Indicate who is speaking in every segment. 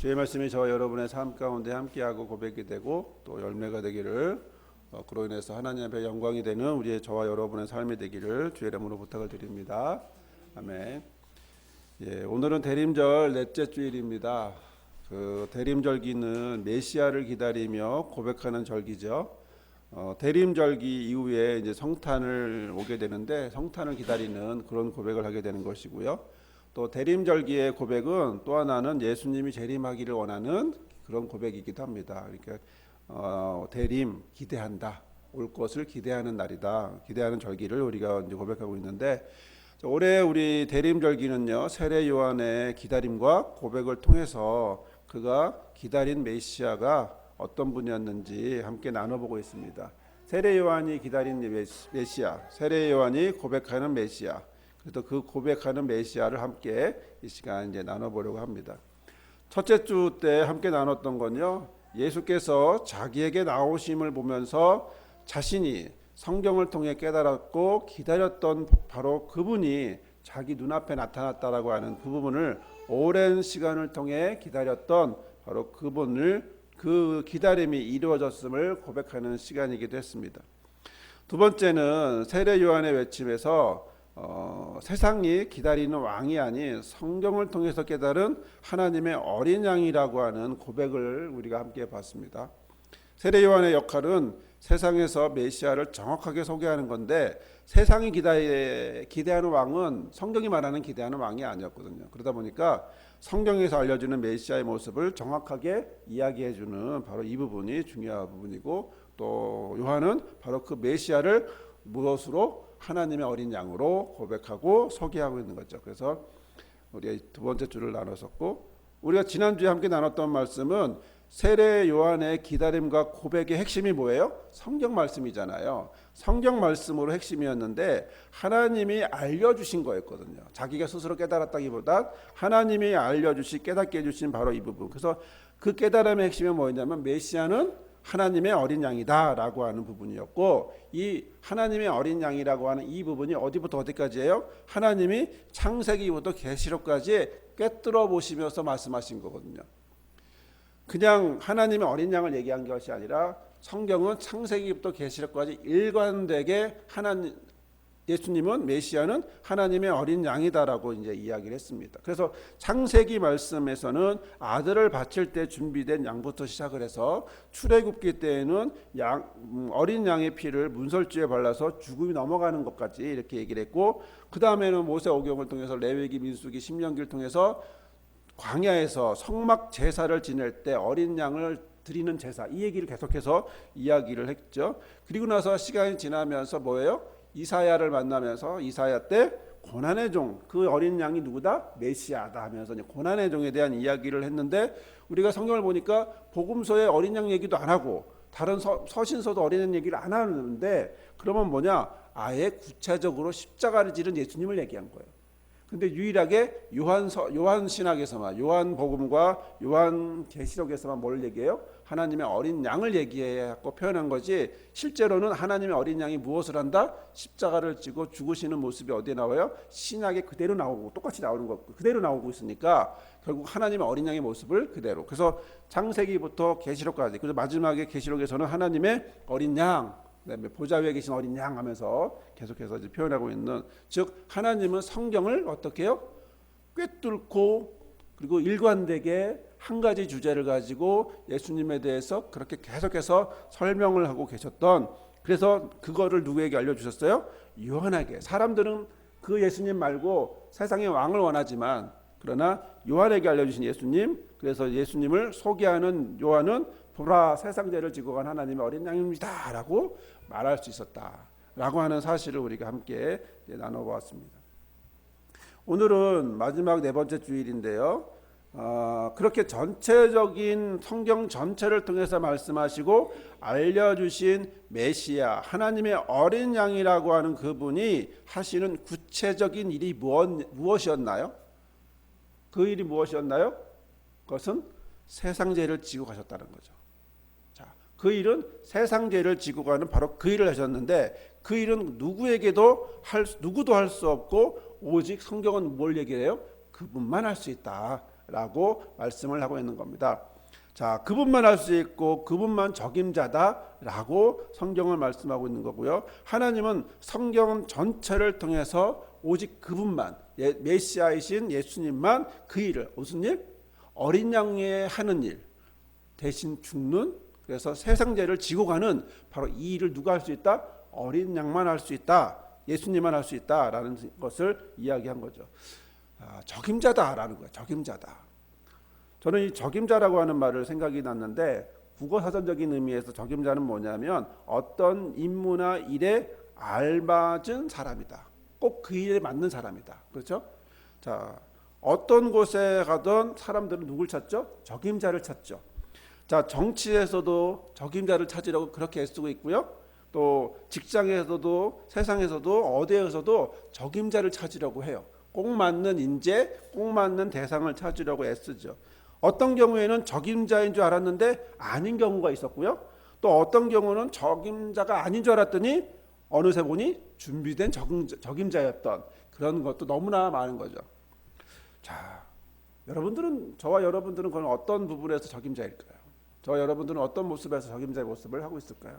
Speaker 1: 주의 말씀이 저와 여러분의 삶 가운데 함께하고 고백이 되고 또 열매가 되기를 그로 인해서 하나님 앞에 영광이 되는 우리의 저와 여러분의 삶이 되기를 주의 이름으로 부탁을 드립니다. 아멘. 오늘은 대림절 넷째 주일입니다. 그 대림절기는 메시아를 기다리며 고백하는 절기죠. 대림절기 이후에 이제 성탄을 오게 되는데 성탄을 기다리는 그런 고백을 하게 되는 것이고요. 또 대림절기의 고백은 또 하나는 예수님이 재림하기를 원하는 그런 고백이기도 합니다. 그러니까 대림 기대한다, 올 것을 기대하는 날이다, 기대하는 절기를 우리가 이제 고백하고 있는데 올해 우리 대림절기는요 세례 요한의 기다림과 고백을 통해서 그가 기다린 메시아가 어떤 분이었는지 함께 나눠보고 있습니다. 세례 요한이 기다린 메시아, 세례 요한이 고백하는 메시아. 그래서 그 고백하는 메시아를 함께 이 시간 이제 나눠보려고 합니다. 첫째 주 때 함께 나눴던 건요, 예수께서 자기에게 나오심을 보면서 자신이 성경을 통해 깨달았고 기다렸던 바로 그분이 자기 눈앞에 나타났다라고 하는 그 부분을 오랜 시간을 통해 기다렸던 바로 그분을 그 기다림이 이루어졌음을 고백하는 시간이기도 했습니다. 두 번째는 세례 요한의 외침에서 세상이 기다리는 왕이 아닌 성경을 통해서 깨달은 하나님의 어린 양이라고 하는 고백을 우리가 함께 봤습니다. 세례 요한의 역할은 세상에서 메시아를 정확하게 소개하는 건데 세상이 기대하는 왕은 성경이 말하는 기대하는 왕이 아니었거든요. 그러다 보니까 성경에서 알려주는 메시아의 모습을 정확하게 이야기해주는 바로 이 부분이 중요한 부분이고, 또 요한은 바로 그 메시아를 무엇으로 하나님의 어린 양으로 고백하고 소개하고 있는 거죠. 그래서 우리가 두 번째 주를 나눴었고, 우리가 지난주에 함께 나눴던 말씀은 세례 요한의 기다림과 고백의 핵심이 뭐예요? 성경 말씀이잖아요. 성경 말씀으로 핵심이었는데 하나님이 알려주신 거였거든요. 자기가 스스로 깨달았다기보다 하나님이 알려주시 깨닫게 해주신 바로 이 부분. 그래서 그 깨달음의 핵심이 뭐였냐면 메시아는 하나님의 어린 양이다 라고 하는 부분이었고, 이 하나님의 어린 양이라고 하는 이 부분이 어디부터 어디까지예요? 하나님이 창세기부터 계시록까지 꿰뚫어 보시면서 말씀하신 거거든요. 그냥 하나님의 어린 양을 얘기한 것이 아니라 성경은 창세기부터 계시록까지 일관되게 예수님은 메시아는 하나님의 어린 양이다라고 이제 이야기를 했습니다. 그래서 창세기 말씀에서는 아들을 바칠 때 준비된 양부터 시작을 해서 출애굽기 때에는 어린 양의 피를 문설주에 발라서 죽음이 넘어가는 것까지 이렇게 얘기를 했고, 그 다음에는 모세오경을 통해서 레위기, 민수기, 신명기를 통해서 광야에서 성막 제사를 지낼 때 어린 양을 드리는 제사, 이 얘기를 계속해서 이야기를 했죠. 그리고 나서 시간이 지나면서 뭐예요? 이사야를 만나면서 이사야 때 고난의 종, 그 어린 양이 누구다? 메시아다 하면서 고난의 종에 대한 이야기를 했는데, 우리가 성경을 보니까 복음서에 어린 양 얘기도 안 하고 다른 서신서도 어린 양 얘기를 안 하는데, 그러면 뭐냐? 아예 구체적으로 십자가를 지른 예수님을 얘기한 거예요. 근데 유일하게 요한 신학에서만, 요한 복음과 요한 계시록에서만 뭘 얘기해요? 하나님의 어린 양을 얘기하고 표현한 거지, 실제로는 하나님의 어린 양이 무엇을 한다? 십자가를 지고 죽으시는 모습이 어디에 나와요? 신약에 그대로 나오고 똑같이 나오는 거 그대로 나오고 있으니까 결국 하나님의 어린 양의 모습을 그대로. 그래서 창세기부터 계시록까지, 그래서 마지막에 계시록에서는 하나님의 어린 양, 그다음에 보좌 위에 계신 어린 양 하면서 계속해서 이제 표현하고 있는, 즉 하나님은 성경을 어떻게 해요? 꿰뚫고 그리고 일관되게 한 가지 주제를 가지고 예수님에 대해서 그렇게 계속해서 설명을 하고 계셨던, 그래서 그거를 누구에게 알려주셨어요? 요한에게. 사람들은 그 예수님 말고 세상의 왕을 원하지만, 그러나 요한에게 알려주신 예수님, 그래서 예수님을 소개하는 요한은 보라, 세상 죄를 지고 간 하나님의 어린 양입니다 라고 말할 수 있었다 라고 하는 사실을 우리가 함께 나눠보았습니다. 오늘은 마지막 네 번째 주일인데요, 그렇게 전체적인 성경 전체를 통해서 말씀하시고 알려주신 메시아, 하나님의 어린 양이라고 하는 그분이 하시는 구체적인 일이 무엇이었나요? 그 일이 무엇이었나요? 그것은 세상 죄를 지고 가셨다는 거죠. 그 일은 세상 죄를 지고 가는 바로 그 일을 하셨는데, 그 일은 누구도 할 수 없고 오직 성경은 뭘 얘기해요? 그분만 할 수 있다 라고 말씀을 하고 있는 겁니다. 자, 그분만 할 수 있고 그분만 적임자다라고 성경을 말씀하고 있는 거고요. 하나님은 성경 전체를 통해서 오직 그분만, 메시아이신 예수님만 그 일을, 무슨 일? 어린 양의 하는 일, 대신 죽는, 그래서 세상 죄를 지고 가는 바로 이 일을 누가 할 수 있다? 어린 양만 할 수 있다. 예수님만 할 수 있다라는 것을 이야기한 거죠. 적임자다라는 거예요. 적임자다. 저는 이 적임자라고 하는 말을 생각이 났는데, 국어사전적인 의미에서 적임자는 뭐냐면 어떤 임무나 일에 알맞은 사람이다. 꼭 그 일에 맞는 사람이다. 그렇죠? 자, 어떤 곳에 가던 사람들은 누굴 찾죠? 적임자를 찾죠. 자, 정치에서도 적임자를 찾으려고 그렇게 애쓰고 있고요. 또 직장에서도, 세상에서도, 어디에서도 적임자를 찾으려고 해요. 꼭 맞는 인재, 꼭 맞는 대상을 찾으려고 애쓰죠. 어떤 경우에는 적임자인 줄 알았는데 아닌 경우가 있었고요. 또 어떤 경우는 적임자가 아닌 줄 알았더니 어느새 보니 준비된 적임자였던 그런 것도 너무나 많은 거죠. 자, 여러분들은, 저와 여러분들은 그런 어떤 부분에서 적임자일까요? 저와 여러분들은 어떤 모습에서 적임자의 모습을 하고 있을까요?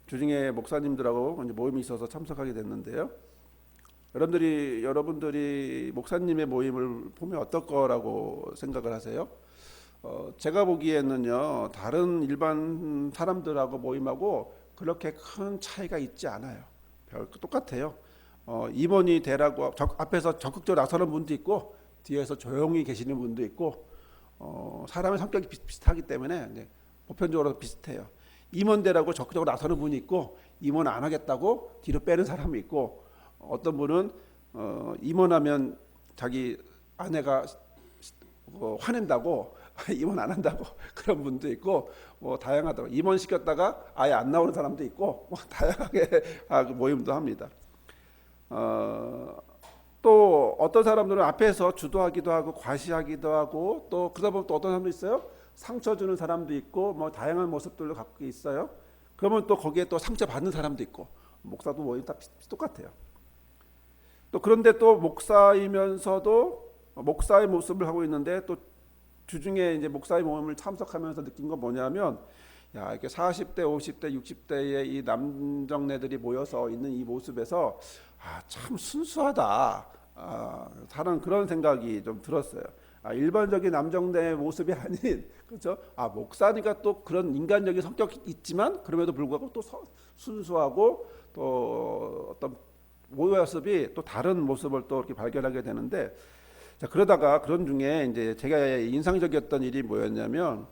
Speaker 1: 주중에 목사님들하고 모임이 있어서 참석하게 됐는데요. 여러분들이 목사님의 모임을 보면 어떨 거라고 생각을 하세요? 제가 보기에는요, 다른 일반 사람들하고 모임하고 그렇게 큰 차이가 있지 않아요. 똑같아요. 임원이 되라고 앞에서 적극적으로 나서는 분도 있고 뒤에서 조용히 계시는 분도 있고, 사람의 성격이 비슷하기 때문에 보편적으로 비슷해요. 임원 되라고 적극적으로 나서는 분이 있고, 임원 안 하겠다고 뒤로 빼는 사람이 있고, 어떤 분은 임원하면 자기 아내가 화낸다고 임원 안 한다고 그런 분도 있고, 다양하더라고요. 임원 시켰다가 아예 안 나오는 사람도 있고, 다양하게 모임도 합니다. 또 어떤 사람들은 앞에서 주도하기도 하고 과시하기도 하고, 또 그러다 보면 또 어떤 사람도 있어요. 상처 주는 사람도 있고, 다양한 모습들로 갖고 있어요. 그러면 또 거기에 또 상처 받는 사람도 있고, 목사도 모임 다 똑같아요. 또 그런데 또 목사이면서도 목사의 모습을 하고 있는데, 또 주중에 이제 목사의 모임을 참석하면서 느낀 건 뭐냐면, 야, 이렇게 40대, 50대, 60대의 이 남정네들이 모여서 있는 이 모습에서 참 순수하다. 하는 그런 생각이 좀 들었어요. 일반적인 남정네의 모습이 아닌, 그렇죠? 목사니까 또 그런 인간적인 성격이 있지만 그럼에도 불구하고 또 순수하고 또 어떤 모습이 또 다른 모습을 또 이렇게 발견하게 되는데, 자, 그러다가 그런 중에 이제 제가 인상적이었던 일이 뭐였냐면,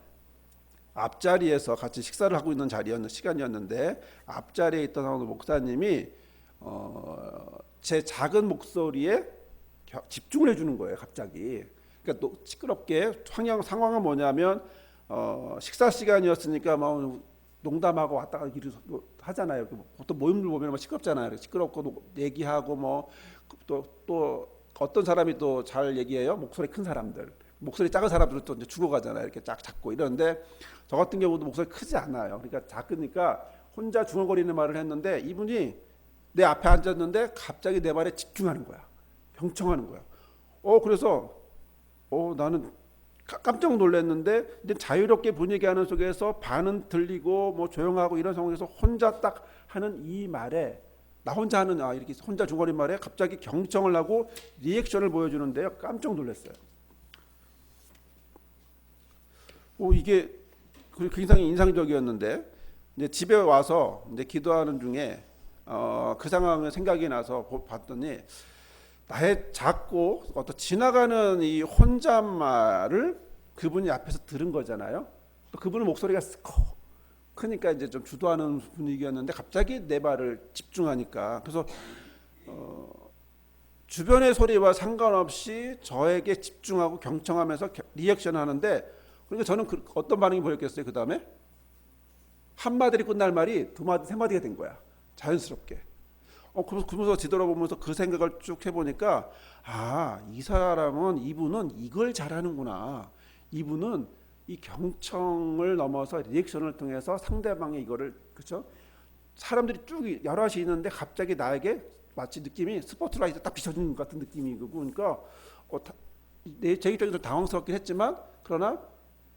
Speaker 1: 앞자리에서 같이 식사를 하고 있는 시간이었는데, 앞자리에 있던 목사님이 제 작은 목소리에 집중을 해주는 거예요, 갑자기. 그러니까 또 시끄럽게, 상황은 뭐냐면, 식사 시간이었으니까 막 농담하고 왔다 가기 하잖아요. 보통 모임들 보면 시끄럽잖아요. 시끄럽고 얘기하고 또 어떤 사람이 또 잘 얘기해요. 목소리 큰 사람들, 목소리 작은 사람들은 또 이제 죽어가잖아요. 이렇게 쫙 작고 이러는데, 저 같은 경우도 목소리 크지 않아요. 그러니까 작으니까 혼자 중얼거리는 말을 했는데, 이분이 내 앞에 앉았는데 갑자기 내 말에 집중하는 거야. 경청하는 거야. 그래서 나는 깜짝 놀랐는데, 근데 자유롭게 분위기하는 속에서 반은 들리고 조용하고 이런 상황에서 혼자 딱 하는 이 말에, 나 혼자 하는 이렇게 혼자 중거리 말에 갑자기 경청을 하고 리액션을 보여주는데요, 깜짝 놀랐어요. 이게 굉장히 인상적이었는데, 이제 집에 와서 이제 기도하는 중에 그 상황을 생각이 나서 봤더니, 나의 작고 어떤 지나가는 이 혼잣말을 그분이 앞에서 들은 거잖아요. 또 그분은 목소리가 크니까 이제 좀 주도하는 분위기였는데, 갑자기 내 말을 집중하니까, 그래서 주변의 소리와 상관없이 저에게 집중하고 경청하면서 리액션을 하는데, 그러니까 저는 어떤 반응이 보였겠어요? 그 다음에 한 마디로 끝날 말이 두 마디, 세 마디가 된 거야, 자연스럽게. 그러면서 뒤돌아보면서 그 생각을 쭉 해보니까, 이 사람은, 이분은 이걸 잘하는구나. 이분은 이 경청을 넘어서 리액션을 통해서 상대방의 이거를, 그렇죠? 사람들이 쭉 여럿이 있는데 갑자기 나에게 마치 느낌이 스포트라이트 딱 비춰주는 것 같은 느낌이고, 그러니까 제 입장에서 좀 당황스럽긴 했지만 그러나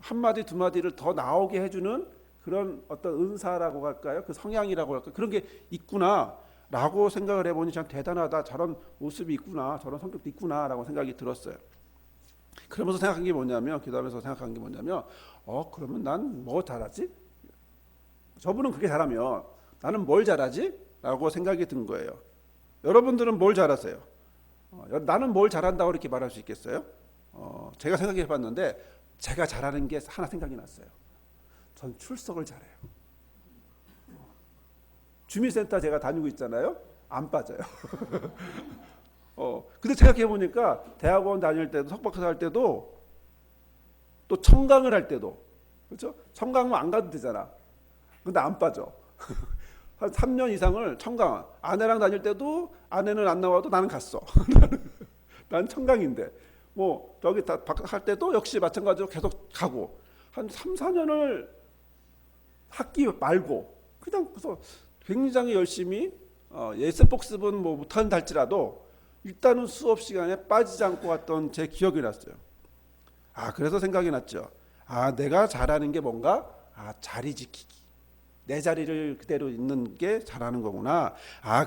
Speaker 1: 한 마디 두 마디를 더 나오게 해주는 그런 어떤 은사라고 할까요? 그 성향이라고 할까요? 그런 게 있구나라고 생각을 해보니 참 대단하다. 저런 모습이 있구나, 저런 성격도 있구나라고 생각이 들었어요. 그러면서 생각한 게 뭐냐면, 기도하면서 생각한 게 뭐냐면, 그러면 난 뭐 잘하지? 저분은 그게 잘하면 나는 뭘 잘하지? 라고 생각이 든 거예요. 여러분들은 뭘 잘하세요? 나는 뭘 잘한다고 이렇게 말할 수 있겠어요? 제가 생각해 봤는데 제가 잘하는 게 하나 생각이 났어요. 전 출석을 잘해요. 주민센터 제가 다니고 있잖아요. 안 빠져요. 근데 생각해 보니까 대학원 다닐 때도 석박사 할 때도 또 청강을 할 때도 그렇죠? 청강은 안 가도 되잖아. 근데 안 빠져. 한 3년 이상을 청강 아내랑 다닐 때도 아내는 안 나와도 나는 갔어. 난 청강인데 뭐 저기 할 때도 역시 마찬가지로 계속 가고 한 3, 4년을 학기 말고 그냥 그래서 굉장히 열심히 예습 복습은 뭐 못한다 할지라도 일단은 수업 시간에 빠지지 않고 왔던 제 기억이 났어요. 그래서 생각이 났죠. 내가 잘하는 게 뭔가 자리 지키기. 내 자리를 그대로 있는 게 잘하는 거구나.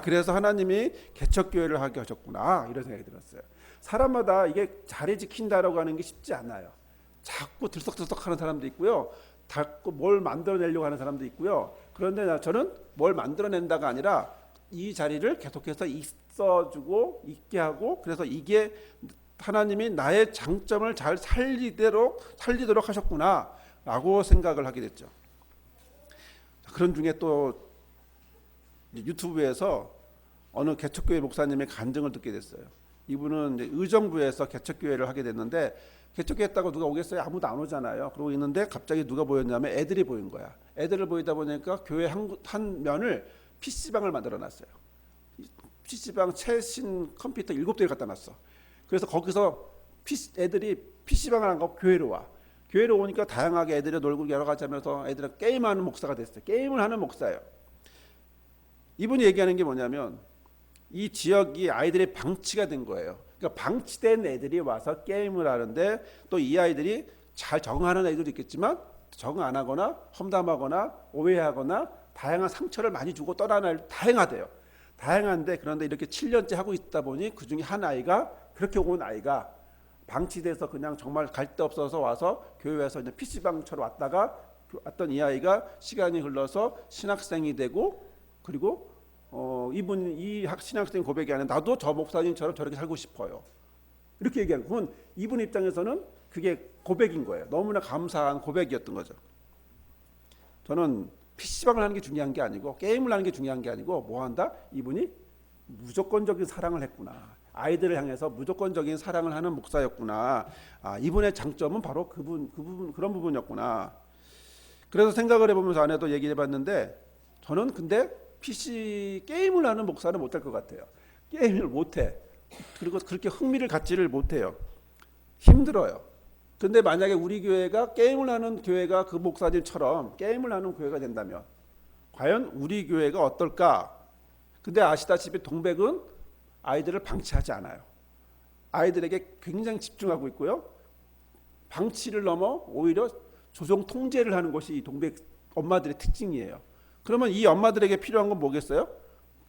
Speaker 1: 그래서 하나님이 개척교회를 하게 하셨구나. 이런 생각이 들었어요. 사람마다 이게 자리 지킨다라고 하는 게 쉽지 않아요. 자꾸 들썩들썩하는 사람도 있고요. 자꾸 뭘 만들어내려고 하는 사람도 있고요. 그런데 저는 뭘 만들어낸다가 아니라 이 자리를 계속해서 있어주고 있게 하고 그래서 이게 하나님이 나의 장점을 잘 살리도록 하셨구나라고 생각을 하게 됐죠. 그런 중에 또 유튜브에서 어느 개척교회 목사님의 간증을 듣게 됐어요. 이분은 이제 의정부에서 개척교회를 하게 됐는데 개척교회 했다고 누가 오겠어요? 아무도 안 오잖아요. 그러고 있는데 갑자기 누가 보였냐면 애들이 보인 거야. 애들을 보이다 보니까 교회 한 면을 PC방을 만들어놨어요. PC방 최신 컴퓨터 7대를 갖다 놨어. 그래서 거기서 애들이 PC방을 안 가고 교회로 와. 교회로 오니까 다양하게 애들이 놀고 여러 가지 하면서 애들은 게임하는 목사가 됐어요. 게임을 하는 목사예요. 이분이 얘기하는 게 뭐냐면 이 지역이 아이들의 방치가 된 거예요. 그러니까 방치된 애들이 와서 게임을 하는데 또 이 아이들이 잘 적응하는 애들도 있겠지만 적응 안 하거나 험담하거나 오해하거나 다양한 상처를 많이 주고 떠나는 아이들 다양하대요. 다양한데 그런데 이렇게 7년째 하고 있다 보니 그중에 한 아이가 그렇게 온 아이가 방치돼서 그냥 정말 갈 데 없어서 와서 교회에서 이제 PC방처럼 왔던 이 아이가 시간이 흘러서 신학생이 되고 그리고 이 신학생 고백이 아니라 나도 저 목사님처럼 저렇게 살고 싶어요. 이렇게 얘기하는 건 이분 입장에서는 그게 고백인 거예요. 너무나 감사한 고백이었던 거죠. 저는 PC방을 하는 게 중요한 게 아니고 게임을 하는 게 중요한 게 아니고 뭐 한다? 이분이 무조건적인 사랑을 했구나. 아이들을 향해서 무조건적인 사랑을 하는 목사였구나. 이분의 장점은 바로 그런 부분이었구나. 그래서 생각을 해보면서 아내도 얘기를 해봤는데 저는 근데 PC 게임을 하는 목사는 못할 것 같아요. 게임을 못해. 그리고 그렇게 흥미를 갖지를 못해요. 힘들어요. 근데 만약에 우리 교회가 게임을 하는 교회가 그 목사님처럼 게임을 하는 교회가 된다면 과연 우리 교회가 어떨까? 근데 아시다시피 동백은 아이들을 방치하지 않아요. 아이들에게 굉장히 집중하고 있고요. 방치를 넘어 오히려 조정 통제를 하는 것이 이 동백 엄마들의 특징이에요. 그러면 이 엄마들에게 필요한 건 뭐겠어요?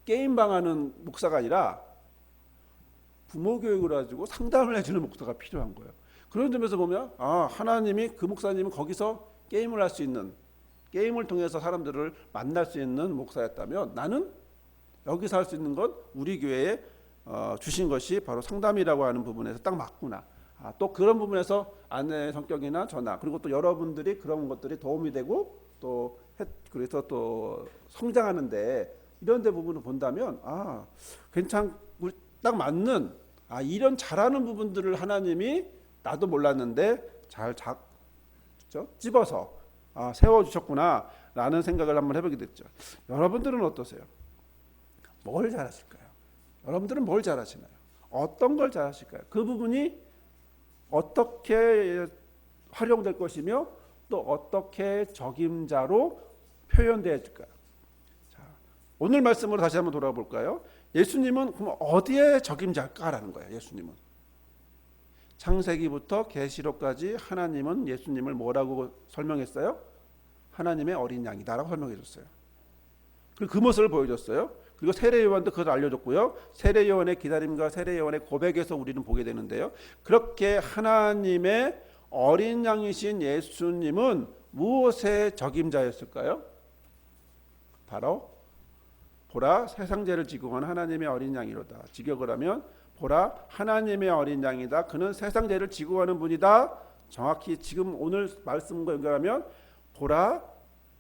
Speaker 1: 게임방 하는 목사가 아니라 부모 교육을 가지고 상담을 해주는 목사가 필요한 거예요. 그런 점에서 보면 하나님이 그 목사님은 거기서 게임을 할 수 있는 게임을 통해서 사람들을 만날 수 있는 목사였다면 나는 여기서 할 수 있는 건 우리 교회에 주신 것이 바로 상담이라고 하는 부분에서 딱 맞구나. 또 그런 부분에서 아내의 성격이나 저나 그리고 또 여러분들이 그런 것들이 도움이 되고 또 그래서 또 성장하는데 이런 데 부분을 본다면 괜찮고 딱 맞는 이런 잘하는 부분들을 하나님이 나도 몰랐는데 잘 찝어서 세워주셨구나 라는 생각을 한번 해보게 됐죠. 여러분들은 어떠세요? 뭘 잘하실까요? 여러분들은 뭘 잘하시나요? 어떤 걸 잘하실까요? 그 부분이 어떻게 활용될 것이며 또 어떻게 적임자로 표현되어 줄까요? 자, 오늘 말씀으로 다시 한번 돌아볼까요? 예수님은 그럼 어디에 적임자일까라는 거예요. 예수님은 창세기부터 계시록까지 하나님은 예수님을 뭐라고 설명했어요? 하나님의 어린 양이다라고 설명해 줬어요. 그리고 그 모습을 보여줬어요. 그리고 세례 요한도 그것을 알려줬고요. 세례 요한의 기다림과 세례 요한의 고백에서 우리는 보게 되는데요. 그렇게 하나님의 어린 양이신 예수님은 무엇의 적임자였을까요? 바로 보라 세상 죄를 지고 간 하나님의 어린 양이로다. 직역을 하면 보라 하나님의 어린 양이다. 그는 세상 죄를 지고 가는 분이다. 정확히 지금 오늘 말씀과 연결하면 보라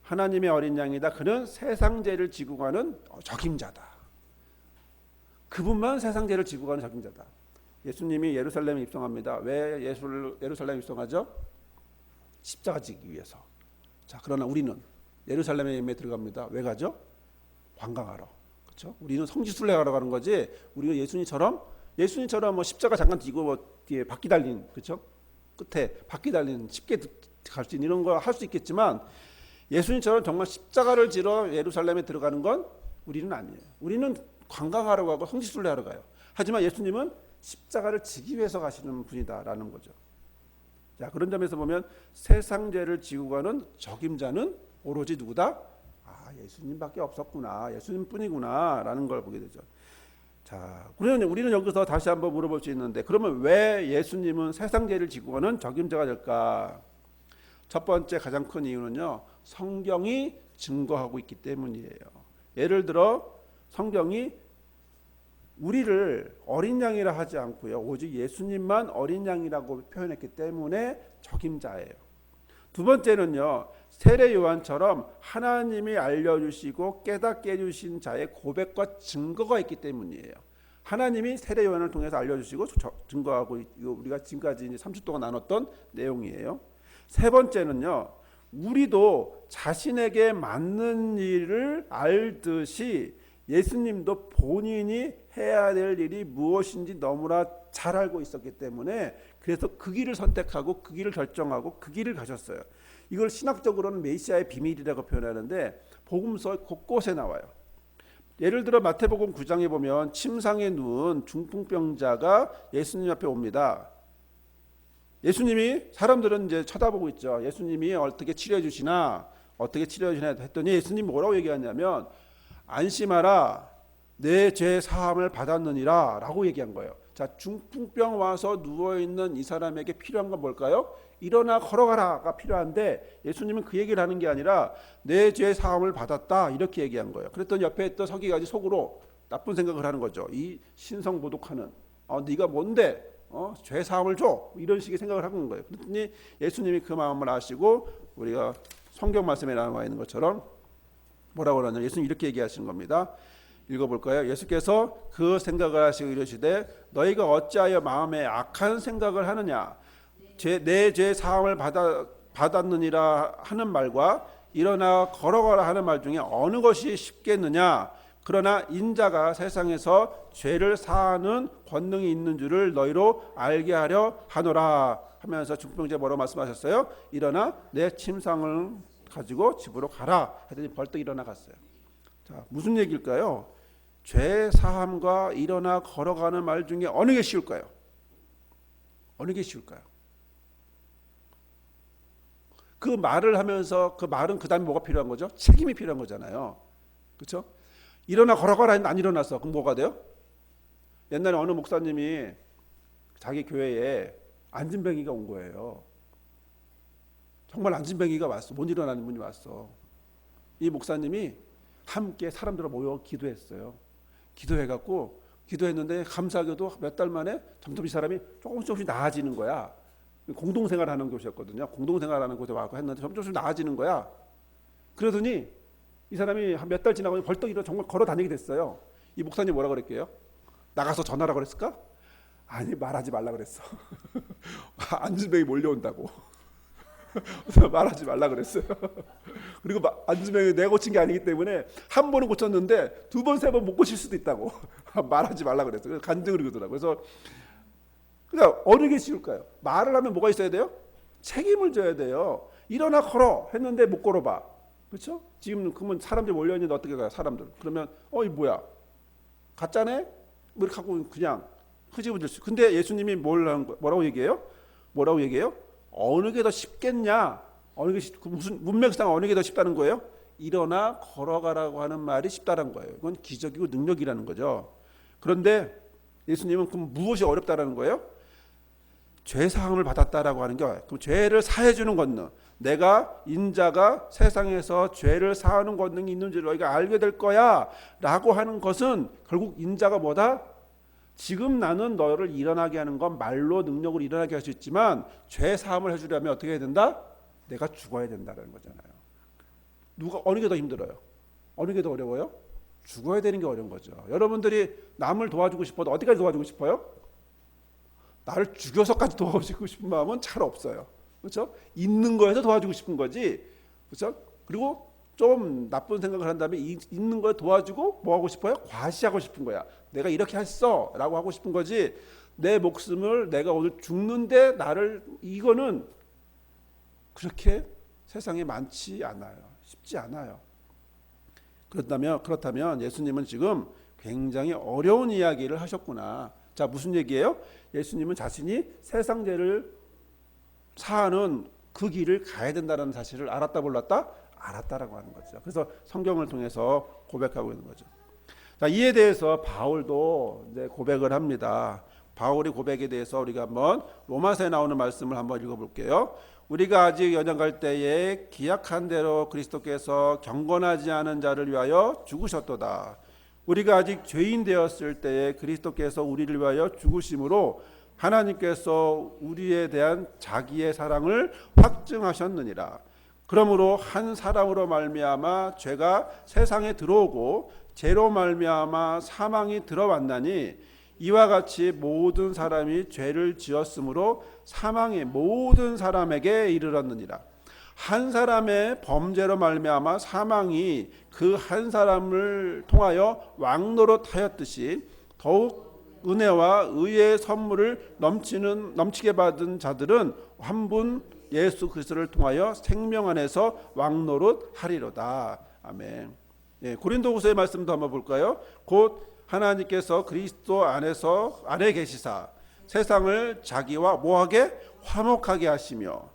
Speaker 1: 하나님의 어린 양이다. 그는 세상 죄를 지고 가는 적임자다. 그분만 세상 죄를 지고 가는 적임자다. 예수님이 예루살렘에 입성합니다. 왜 예루살렘에 입성하죠? 십자가 지기 위해서. 자, 그러나 우리는 예루살렘에 들어갑니다. 왜 가죠? 관광하러. 그렇죠? 우리는 성지순례하러 가는 거지. 우리가 예수님처럼 뭐 십자가 잠깐 뒤고 뭐 뒤에 바퀴 달린, 그렇죠? 끝에 바퀴 달린 쉽게 갈 수 있는 이런 거 할 수 있겠지만 예수님처럼 정말 십자가를 지러 예루살렘에 들어가는 건 우리는 아니에요. 우리는 관광하러 가고 성지순례하러 가요. 하지만 예수님은 십자가를 지기 위해서 가시는 분이다라는 거죠. 자, 그런 점에서 보면 세상 죄를 지고 가는 적임자는 오로지 누구다? 아, 예수님밖에 없었구나. 예수님뿐이구나라는 걸 보게 되죠. 자, 그러면 우리는 여기서 다시 한번 물어볼 수 있는데 그러면 왜 예수님은 세상 죄를 지고 가는 적임자가 될까? 첫 번째 가장 큰 이유는요. 성경이 증거하고 있기 때문이에요. 예를 들어 성경이 우리를 어린 양이라 하지 않고요. 오직 예수님만 어린 양이라고 표현했기 때문에 적임자예요. 두 번째는요. 세례 요한처럼 하나님이 알려주시고 깨닫게 해주신 자의 고백과 증거가 있기 때문이에요. 하나님이 세례 요한을 통해서 알려주시고 증거하고 우리가 지금까지 3주 동안 나눴던 내용이에요. 세 번째는요. 우리도 자신에게 맞는 일을 알듯이 예수님도 본인이 해야 될 일이 무엇인지 너무나 잘 알고 있었기 때문에 그래서 그 길을 선택하고 그 길을 결정하고 그 길을 가셨어요. 이걸 신학적으로는 메시아의 비밀이라고 표현하는데 복음서 곳곳에 나와요. 예를 들어 마태복음 9장에 보면 침상에 누운 중풍병자가 예수님 앞에 옵니다. 예수님이 사람들은 이제 쳐다보고 있죠. 예수님이 어떻게 치료해 주시나 했더니 예수님이 뭐라고 얘기하냐면 안심하라 내 죄 사함을 받았느니라 라고 얘기한 거예요. 자, 중풍병 와서 누워있는 이 사람에게 필요한 건 뭘까요? 일어나 걸어가라가 필요한데 예수님은 그 얘기를 하는 게 아니라 내 죄 사함을 받았다 이렇게 얘기한 거예요. 그랬더니 옆에 있던 서기관이 속으로 나쁜 생각을 하는 거죠. 이 신성모독하는 네가 뭔데 죄 사함을 줘 이런 식의 생각을 하는 거예요. 그랬더니 예수님이 그 마음을 아시고 우리가 성경 말씀에 나와 있는 것처럼 뭐라고 하냐 예수님 이렇게 얘기하시는 겁니다. 읽어볼까요? 예수께서 그 생각을 하시고 이르시되 너희가 어찌하여 마음에 악한 생각을 하느냐 내 죄 사함을 받았느니라 하는 말과 일어나 걸어가라 하는 말 중에 어느 것이 쉽겠느냐 그러나 인자가 세상에서 죄를 사하는 권능이 있는 줄을 너희로 알게 하려 하노라 하면서 중풍병자 뭐라고 말씀하셨어요? 일어나 내 침상을 가지고 집으로 가라 하더니 벌떡 일어나 갔어요. 자, 무슨 얘기일까요? 죄 사함과 일어나 걸어가는 말 중에 어느 게 쉬울까요? 어느 게 쉬울까요? 그 말을 하면서 그 말은 그 다음에 뭐가 필요한 거죠? 책임이 필요한 거잖아요. 그렇죠? 일어나 걸어가라 했는데 안 일어났어. 그럼 뭐가 돼요? 옛날에 어느 목사님이 자기 교회에 안진뱅이가 온 거예요. 정말 안진뱅이가 왔어. 못 일어나는 분이 왔어. 이 목사님이 함께 사람들과 모여 기도했어요. 기도했는데 감사하게도 몇 달 만에 점점 이 사람이 조금씩 나아지는 거야. 공동생활하는 곳이었거든요. 공동생활하는 곳에 와서 했는데 점점 나아지는 거야. 그러더니 이 사람이 한 몇 달 지나고 벌떡 일어나 정말 걸어 다니게 됐어요. 이 목사님 뭐라 그랬게요? 나가서 전하라 그랬을까? 아니 말하지 말라 그랬어. 안진뱅이 몰려온다고. 말하지 말라 그랬어요. 그리고 안진뱅이 내가 고친 게 아니기 때문에 한 번은 고쳤는데 두 번, 세 번 못 고칠 수도 있다고. 말하지 말라 그랬어요. 그래서 간증을 그러더라고요. 그래서 그러니까 어느 게 쉬울까요? 말을 하면 뭐가 있어야 돼요? 책임을 져야 돼요. 일어나 걸어 했는데 못 걸어봐. 그렇죠? 지금 그러면 사람들이 몰려있는데 어떻게 가요? 사람들. 그러면 이 뭐야? 가짜네? 뭐 이렇게 하고 그냥 흐지부질 수. 근데 예수님이 뭐라고 얘기해요? 뭐라고 얘기해요? 어느 게 더 쉽겠냐? 무슨 문맥상 어느 게 더 쉽다는 거예요? 일어나 걸어가라고 하는 말이 쉽다는 거예요. 이건 기적이고 능력이라는 거죠. 그런데 예수님은 그럼 무엇이 어렵다라는 거예요? 죄 사함을 받았다라고 하는 게 그럼 죄를 사해 주는 권능. 내가 인자가 세상에서 죄를 사하는 권능이 있는 줄 너희가 알게 될 거야라고 하는 것은 결국 인자가 뭐다? 지금 나는 너를 일어나게 하는 건 말로 능력으로 일어나게 할 수 있지만 죄 사함을 해주려면 어떻게 해야 된다? 내가 죽어야 된다는 거잖아요. 어느 게 더 힘들어요? 어느 게 더 어려워요? 죽어야 되는 게 어려운 거죠. 여러분들이 남을 도와주고 싶어도 어디까지 도와주고 싶어요? 나를 죽여서까지 도와주고 싶은 마음은 잘 없어요. 그렇죠? 있는 거에서 도와주고 싶은 거지. 그렇죠? 그리고 좀 나쁜 생각을 한 다음에 있는 걸 도와주고 뭐 하고 싶어요? 과시하고 싶은 거야. 내가 이렇게 했어 라고 하고 싶은 거지. 내 목숨을 내가 오늘 죽는데 이거는 그렇게 세상에 많지 않아요. 쉽지 않아요. 그렇다면 예수님은 지금 굉장히 어려운 이야기를 하셨구나. 자, 무슨 얘기예요? 예수님은 자신이 세상 죄를 사하는 그 길을 가야 된다는 사실을 알았다 몰랐다? 알았다라고 하는 거죠. 그래서 성경을 통해서 고백하고 있는 거죠. 자, 이에 대해서 바울도 이제 고백을 합니다. 바울의 고백에 대해서 우리가 한번 로마서에 나오는 말씀을 한번 읽어볼게요. 우리가 아직 연약할 때에 기약한 대로 그리스도께서 경건하지 않은 자를 위하여 죽으셨도다. 우리가 아직 죄인 되었을 때에 그리스도께서 우리를 위하여 죽으심으로 하나님께서 우리에 대한 자기의 사랑을 확증하셨느니라. 그러므로 한 사람으로 말미암아 죄가 세상에 들어오고 죄로 말미암아 사망이 들어왔나니 이와 같이 모든 사람이 죄를 지었으므로 사망이 모든 사람에게 이르렀느니라. 한 사람의 범죄로 말미암아 사망이 그 한 사람을 통하여 왕노릇하였듯이 더욱 은혜와 의의 선물을 넘치게 받은 자들은 한 분 예수 그리스도를 통하여 생명 안에서 왕노릇하리로다. 아멘. 예, 고린도후서의 말씀도 한번 볼까요? 곧 하나님께서 그리스도 안에 계시사 세상을 자기와 뭐하게 화목하게 하시며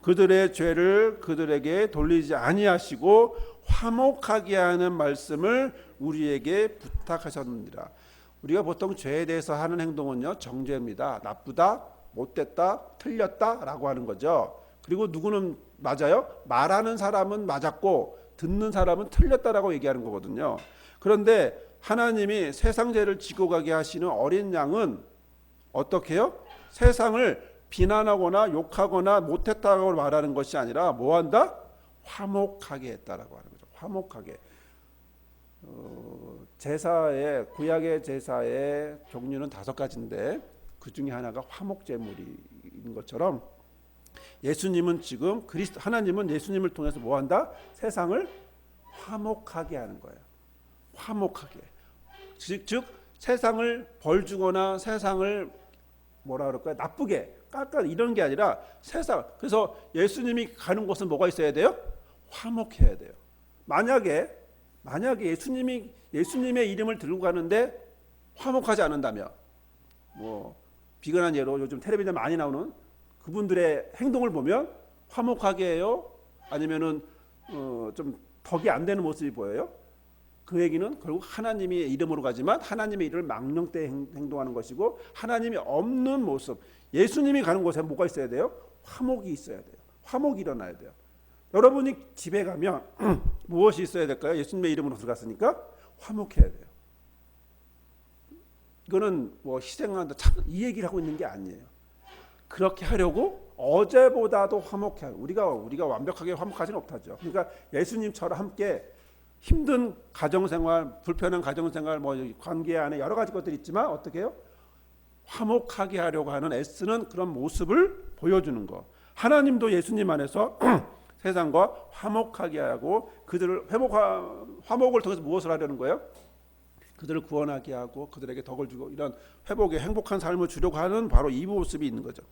Speaker 1: 그들의 죄를 그들에게 돌리지 아니하시고 화목하게 하는 말씀을 우리에게 부탁하셨느니라. 우리가 보통 죄에 대해서 하는 행동은요, 정죄입니다. 나쁘다, 못됐다, 틀렸다라고 하는 거죠. 그리고 누구는 맞아요? 말하는 사람은 맞았고 듣는 사람은 틀렸다라고 얘기하는 거거든요. 그런데 하나님이 세상 죄를 지고 가게 하시는 어린 양은 어떻게 해요? 세상을 비난하거나 욕하거나 못했다고 말하는 것이 아니라 뭐한다? 화목하게 했다라고 하는 거죠. 화목하게. 제사의 구약의 제사의 종류는 5가지인데 그 중에 하나가 화목제물인 것처럼 예수님은 지금 하나님은 예수님을 통해서 뭐한다? 세상을 화목하게 하는 거예요. 화목하게. 즉 세상을 벌주거나 세상을 뭐라 그럴까요? 나쁘게 깎아 이런 게 아니라 그래서 예수님이 가는 곳은 뭐가 있어야 돼요? 화목해야 돼요. 만약에 예수님의 이름을 들고 가는데 화목하지 않는다면 뭐 비근한 예로 요즘 텔레비전에 많이 나오는 그분들의 행동을 보면 화목하게 해요? 아니면은 좀 덕이 안 되는 모습이 보여요? 그 얘기는 결국 하나님의 이름으로 가지만 하나님의 이름을 망령되이 행동하는 것이고 하나님이 없는 모습. 예수님이 가는 곳에 뭐가 있어야 돼요? 화목이 있어야 돼요. 화목이 일어나야 돼요. 여러분이 집에 가면 무엇이 있어야 될까요? 예수님의 이름으로 들어갔으니까 화목해야 돼요. 이거는 뭐 희생한다 이 얘기를 하고 있는 게 아니에요. 그렇게 하려고 어제보다도 화목해. 우리가 완벽하게 화목하지는 못하죠. 그러니까 예수님처럼 함께 힘든 가정생활, 불편한 가정생활, 뭐 관계 안에 여러 가지 것들이 있지만 어떻게 해요? 화목하게 하려고 하는 애쓰는 그런 모습을 보여주는 거. 하나님도 예수님 안에서 세상과 화목하게 하고 그들을 화목을 통해서 무엇을 하려는 거예요? 그들을 구원하게 하고 그들에게 덕을 주고 이런 회복의 행복한 삶을 주려고 하는 바로 이 모습이 있는 거죠.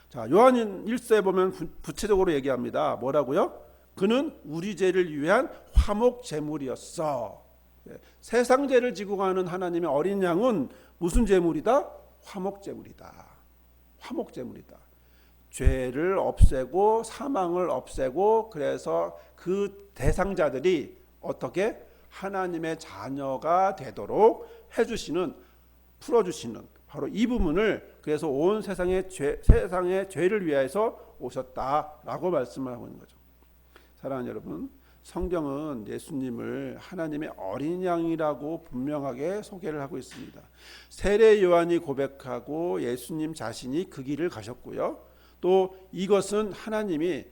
Speaker 1: 자, 요한 1서에 보면 구체적으로 얘기합니다. 뭐라고요? 그는 우리 죄를 위한 화목 제물이었어. 세상 죄를 지고 가는 하나님의 어린 양은 무슨 제물이다? 화목제물이다. 화목제물이다. 죄를 없애고 사망을 없애고 그래서 그 대상자들이 어떻게 하나님의 자녀가 되도록 해주시는 풀어주시는 바로 이 부분을 그래서 온 세상의 죄를 위해서 오셨다라고 말씀을 하고 있는 거죠. 사랑하는 여러분, 성경은 예수님을 하나님의 어린 양이라고 분명하게 소개를 하고 있습니다. 세례 요한이 고백하고 예수님 자신이 그 길을 가셨고요. 또 이것은 하나님이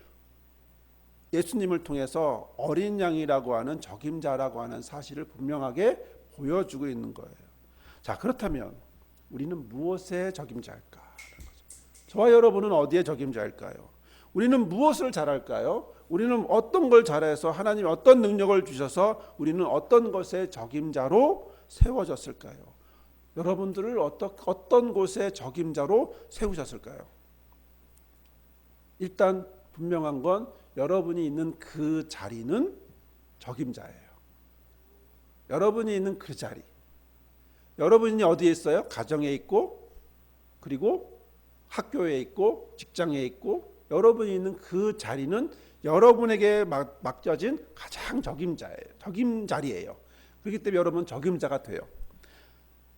Speaker 1: 예수님을 통해서 어린 양이라고 하는 적임자라고 하는 사실을 분명하게 보여주고 있는 거예요. 자, 그렇다면 우리는 무엇의 적임자일까? 저와 여러분은 어디에 적임자일까요? 우리는 무엇을 잘할까요? 우리는 어떤 걸 잘해서 하나님이 어떤 능력을 주셔서 우리는 어떤 것의 적임자로 세워졌을까요? 여러분들을 어떤 곳의 적임자로 세우셨을까요? 일단 분명한 건 여러분이 있는 그 자리는 적임자예요. 여러분이 있는 그 자리. 여러분이 어디에 있어요? 가정에 있고 그리고 학교에 있고 직장에 있고 여러분이 있는 그 자리는 여러분에게 맡겨진 가장 적임자예요. 적임자리예요. 그렇기 때문에 여러분 적임자가 돼요.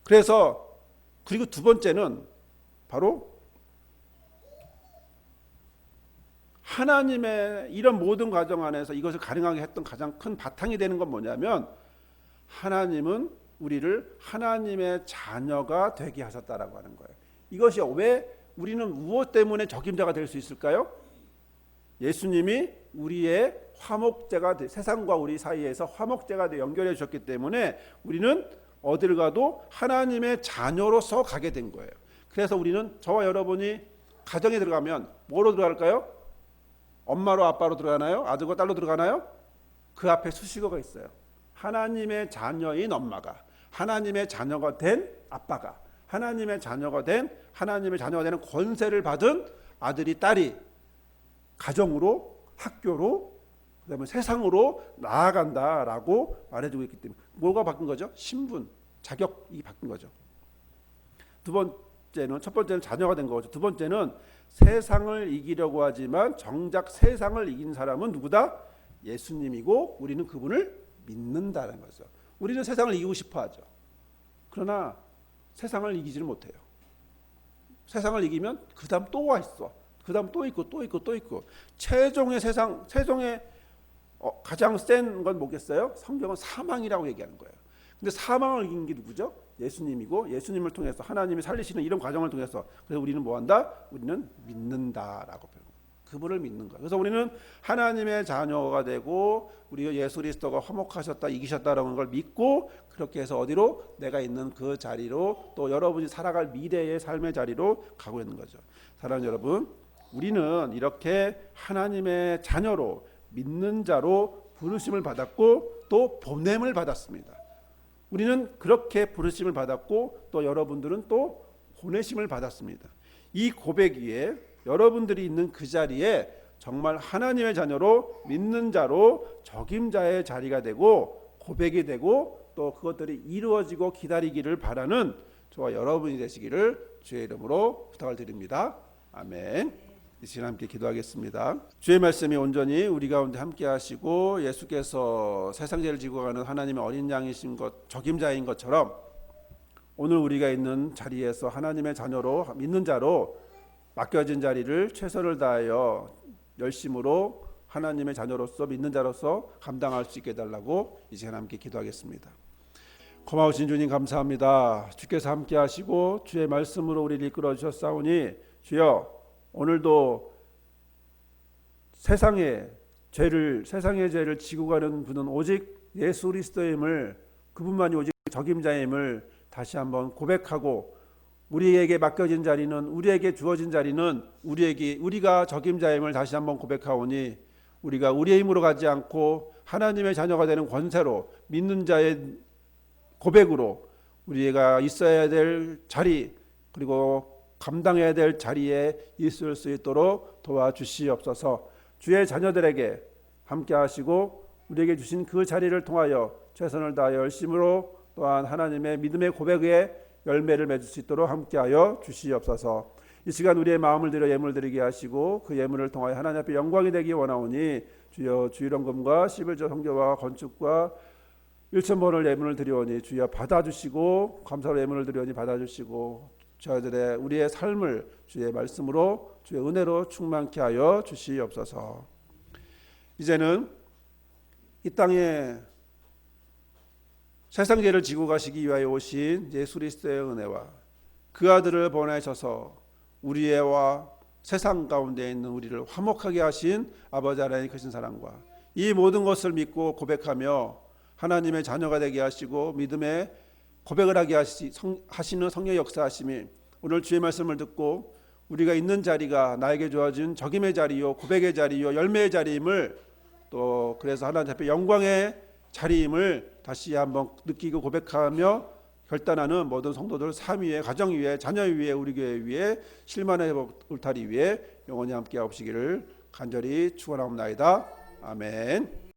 Speaker 1: 그래서 그리고 두 번째는 바로 하나님의 이런 모든 과정 안에서 이것을 가능하게 했던 가장 큰 바탕이 되는 건 뭐냐면 하나님은 우리를 하나님의 자녀가 되게 하셨다라고 하는 거예요. 이것이 왜 우리는 무엇 때문에 적임자가 될 수 있을까요? 예수님이 우리의 화목제가 세상과 우리 사이에서 화목제가 연결해 주셨기 때문에 우리는 어딜 가도 하나님의 자녀로서 가게 된 거예요. 그래서 우리는 저와 여러분이 가정에 들어가면 뭐로 들어갈까요? 엄마로 아빠로 들어가나요? 아들과 딸로 들어가나요? 그 앞에 수식어가 있어요. 하나님의 자녀인 엄마가, 하나님의 자녀가 된 아빠가, 하나님의 자녀가 되는 권세를 받은 아들이 딸이 가정으로, 학교로, 그다음에 세상으로 나아간다라고 말해주고 있기 때문에 뭐가 바뀐 거죠? 신분, 자격이 바뀐 거죠. 첫 번째는 자녀가 된 거죠. 두 번째는 세상을 이기려고 하지만 정작 세상을 이긴 사람은 누구다? 예수님이고 우리는 그분을 믿는다는 거죠. 우리는 세상을 이기고 싶어 하죠. 그러나 세상을 이기지를 못해요. 세상을 이기면 그 다음 또 와 있어. 그 다음 또 있고 또 있고 또 있고. 최종의 가장 센 건 뭐겠어요? 성경은 사망이라고 얘기하는 거예요. 근데 사망을 이긴 게 누구죠? 예수님이고 예수님을 통해서 하나님이 살리시는 이런 과정을 통해서 그래서 우리는 뭐한다? 우리는 믿는다라고 표현해요. 그분을 믿는 거예요. 그래서 우리는 하나님의 자녀가 되고 우리 예수 그리스도가 화목하셨다 이기셨다라는 걸 믿고 그렇게 해서 어디로? 내가 있는 그 자리로 또 여러분이 살아갈 미래의 삶의 자리로 가고 있는 거죠. 사랑하는 여러분, 우리는 이렇게 하나님의 자녀로 믿는 자로 부르심을 받았고 또 보냄을 받았습니다. 우리는 그렇게 부르심을 받았고 또 여러분들은 또 보내심을 받았습니다. 이 고백 위에 여러분들이 있는 그 자리에 정말 하나님의 자녀로 믿는 자로 적임자의 자리가 되고 고백이 되고 또 그것들이 이루어지고 기다리기를 바라는 저와 여러분이 되시기를 주의 이름으로 부탁을 드립니다. 아멘. 이 시간 함께 기도하겠습니다. 주의 말씀이 온전히 우리 가운데 함께 하시고 예수께서 세상 죄를 지고 가는 하나님의 어린 양이신 것 적임자인 것처럼 오늘 우리가 있는 자리에서 하나님의 자녀로 믿는 자로 맡겨진 자리를 최선을 다하여 열심으로 하나님의 자녀로서 믿는 자로서 감당할 수 있게 해달라고 이 시간 함께 기도하겠습니다. 고마우신 주님 감사합니다. 주께서 함께 하시고 주의 말씀으로 우리를 이끌어 주셨사오니 주여 오늘도 세상의 죄를 지고 가는 분은 오직 예수 그리스도임을 그분만이 오직 적임자임을 다시 한번 고백하고 우리에게 맡겨진 자리는 우리에게 주어진 자리는 우리가 적임자임을 다시 한번 고백하오니 우리가 우리의 힘으로 가지 않고 하나님의 자녀가 되는 권세로 믿는 자의 고백으로 우리가 있어야 될 자리 그리고 감당해야 될 자리에 있을 수 있도록 도와주시옵소서. 주의 자녀들에게 함께 하시고 우리에게 주신 그 자리를 통하여 최선을 다하여 열심으로 또한 하나님의 믿음의 고백에 열매를 맺을 수 있도록 함께하여 주시옵소서. 이 시간 우리의 마음을 들여 예물 드리게 하시고 그 예물을 통하여 하나님 앞에 영광이 되기 원하오니 주여 주일원금과 11조 성교와 건축과 1,000번을 예물을 드리오니 주여 받아주시고 감사로 예물을 드리오니 받아주시고 저희들의 우리의 삶을 주의 말씀으로 주의 은혜로 충만케 하여 주시옵소서. 이제는 이 땅에 세상 죄를 지고 가시기 위하여 오신 예수 그리스도의 은혜와 그 아들을 보내셔서 우리와 세상 가운데 있는 우리를 화목하게 하신 아버지 하나님의 크신 사랑과 이 모든 것을 믿고 고백하며 하나님의 자녀가 되게 하시고 믿음의 고백을 하게 하시는 성령의 역사하심이 오늘 주의 말씀을 듣고 우리가 있는 자리가 나에게 주어진 적임의 자리요 고백의 자리요 열매의 자리임을 또 그래서 하나님 앞에 영광의 자리임을 다시 한번 느끼고 고백하며 결단하는 모든 성도들 삶 위에 가정 위에 자녀 위에 우리 교회 위에 실만의 회복 울타리 위에 영원히 함께 하시기를 간절히 축원하옵나이다. 아멘.